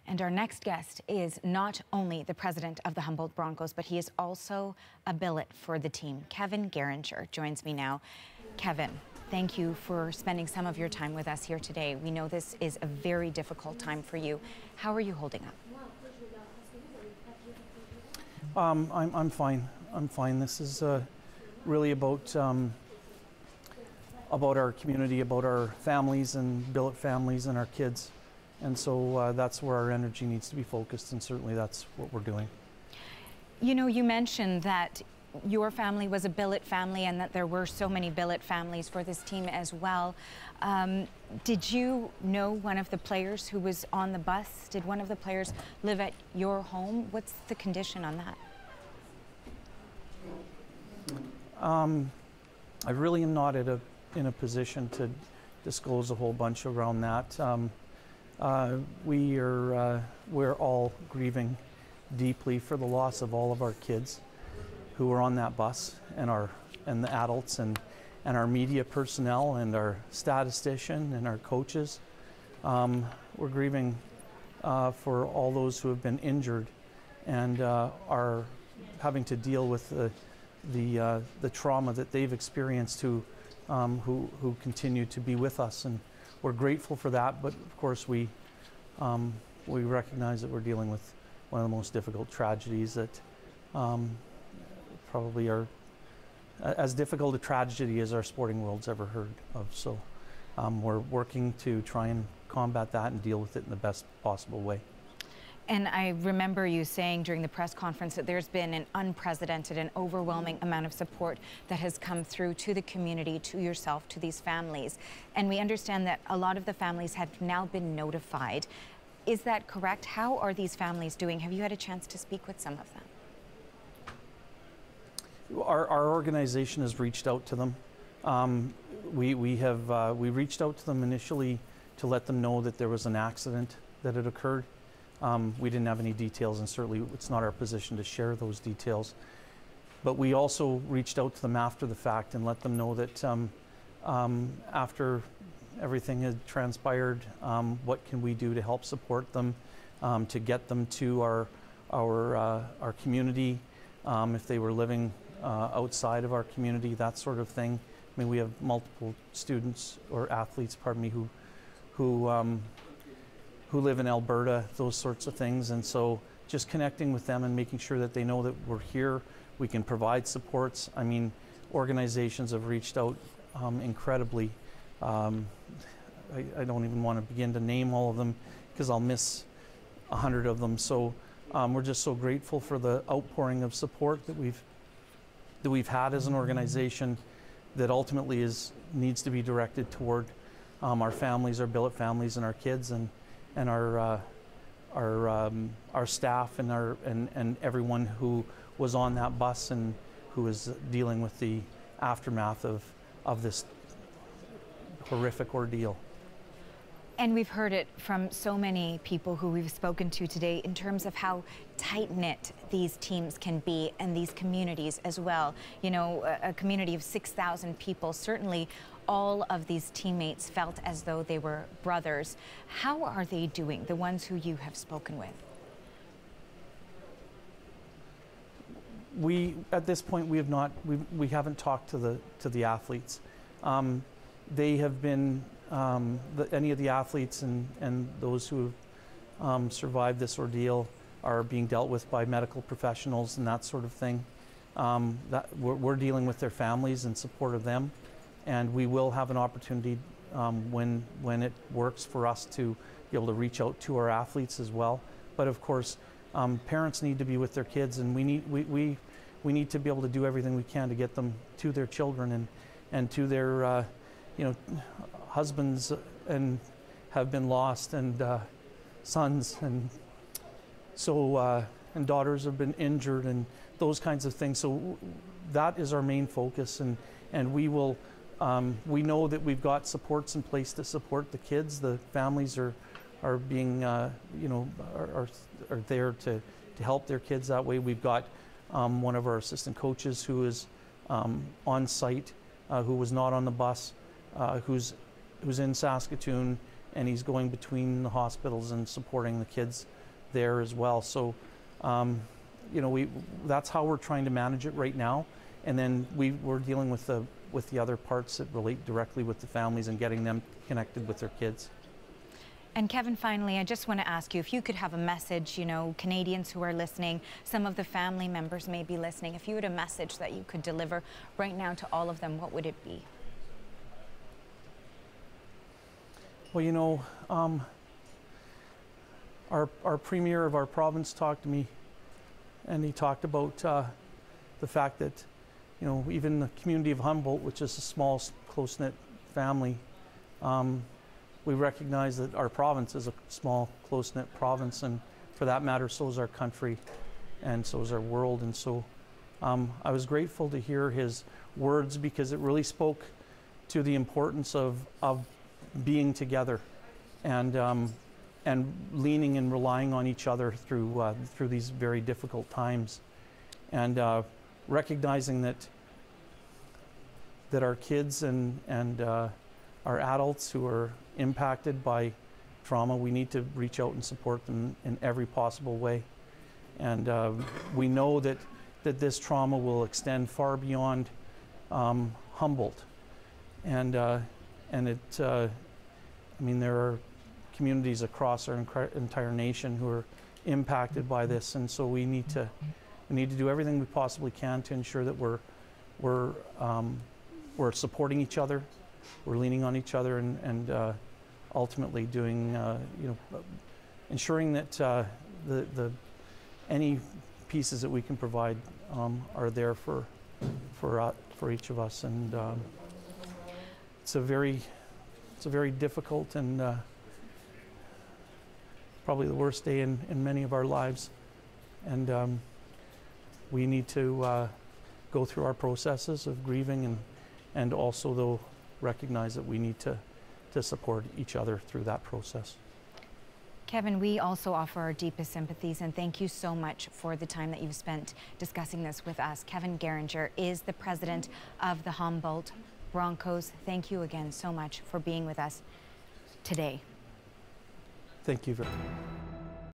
And our next guest is not only the president of the Humboldt Broncos, but he is also a billet for the team. Kevin Garinger joins me now. Kevin, thank you for spending some of your time with us here today. We know this is a very difficult time for you. How are you holding up? I'm fine. I'm fine. This is really about our community, about our families and billet families and our kids. And so that's where our energy needs to be focused, and certainly that's what we're doing. You know, you mentioned that your family was a billet family and that there were so many billet families for this team as well. Did you know one of the players who was on the bus? Did one of the players live at your home? What's the condition on that? I really am not in a position to disclose a whole bunch around that. We're all grieving deeply for the loss of all of our kids who were on that bus, and the adults and our media personnel and our statistician and our coaches. We're grieving for all those who have been injured and are having to deal with the trauma that they've experienced, who continue to be with us, and we're grateful for that. But of course, we recognize that we're dealing with one of the most difficult tragedies that probably are as difficult a tragedy as our sporting world's ever heard of. So we're working to try and combat that and deal with it in the best possible way. And I remember you saying during the press conference that there's been an unprecedented and overwhelming amount of support that has come through to the community, to yourself, to these families. And we understand that a lot of the families have now been notified. Is that correct? How are these families doing? Have you had a chance to speak with some of them? Our organization has reached out to them. We reached out to them initially to let them know that there was an accident that had occurred. We didn't have any details, and certainly it's not our position to share those details. But we also reached out to them after the fact and let them know that after everything had transpired, what can we do to help support them, to get them to our community, if they were living outside of our community, that sort of thing. I mean, we have multiple students or athletes, pardon me, who live in Alberta, those sorts of things. And so just connecting with them and making sure that they know that we're here, we can provide supports. I mean, organizations have reached out incredibly. I don't even want to begin to name all of them because I'll miss 100 of them. So we're just so grateful for the outpouring of support that we've had as an organization that ultimately needs to be directed toward our families, our billet families, and our kids, and our staff and everyone who was on that bus and who is dealing with the aftermath of this horrific ordeal. And we've heard it from so many people who we've spoken to today in terms of how tight-knit these teams can be, and these communities as well. You know, a community of 6,000 people, certainly all of these teammates felt as though they were brothers. How are they doing, the ones who you have spoken with? At this point, we haven't talked to the athletes. They have been any of the athletes and those who have survived this ordeal are being dealt with by medical professionals and that sort of thing. We're dealing with their families in support of them, and we will have an opportunity when it works for us to be able to reach out to our athletes as well. But of course, parents need to be with their kids, and we need to be able to do everything we can to get them to their children and to their husbands and have been lost, and sons, and so and daughters have been injured, and those kinds of things. So that is our main focus, and we will. We know that we've got supports in place to support the kids. The families are being are there to help their kids that way. We've got one of our assistant coaches who is on site, who was not on the bus, who's in Saskatoon and he's going between the hospitals and supporting the kids there as well. So, you know, that's how we're trying to manage it right now. And then we're dealing with the other parts that relate directly with the families and getting them connected with their kids. And Kevin, finally, I just want to ask you if you could have a message, you know, Canadians who are listening, some of the family members may be listening, if you had a message that you could deliver right now to all of them, what would it be? Well, you know, our premier of our province talked to me, and he talked about the fact that, you know, even the community of Humboldt, which is a small, close-knit family, we recognize that our province is a small, close-knit province, and for that matter, so is our country, and so is our world. And so I was grateful to hear his words, because it really spoke to the importance of being together and leaning and relying on each other through these very difficult times, and recognizing that our kids and our adults who are impacted by trauma, we need to reach out and support them in every possible way. And we know that this trauma will extend far beyond Humboldt. And it, I mean, there are communities across our entire nation who are impacted by this, and so we need to do everything we possibly can to ensure that we're supporting each other, we're leaning on each other, and ultimately doing, you know, ensuring that any pieces that we can provide are there for each of us. And it's a very difficult and probably the worst day in many of our lives, and we need to go through our processes of grieving, and also, though, recognize that we need to support each other through that process. Kevin, we also offer our deepest sympathies, and thank you so much for the time that you've spent discussing this with us. Kevin Garinger is the president of the Humboldt Broncos. Thank you again so much for being with us today. Thank you very much.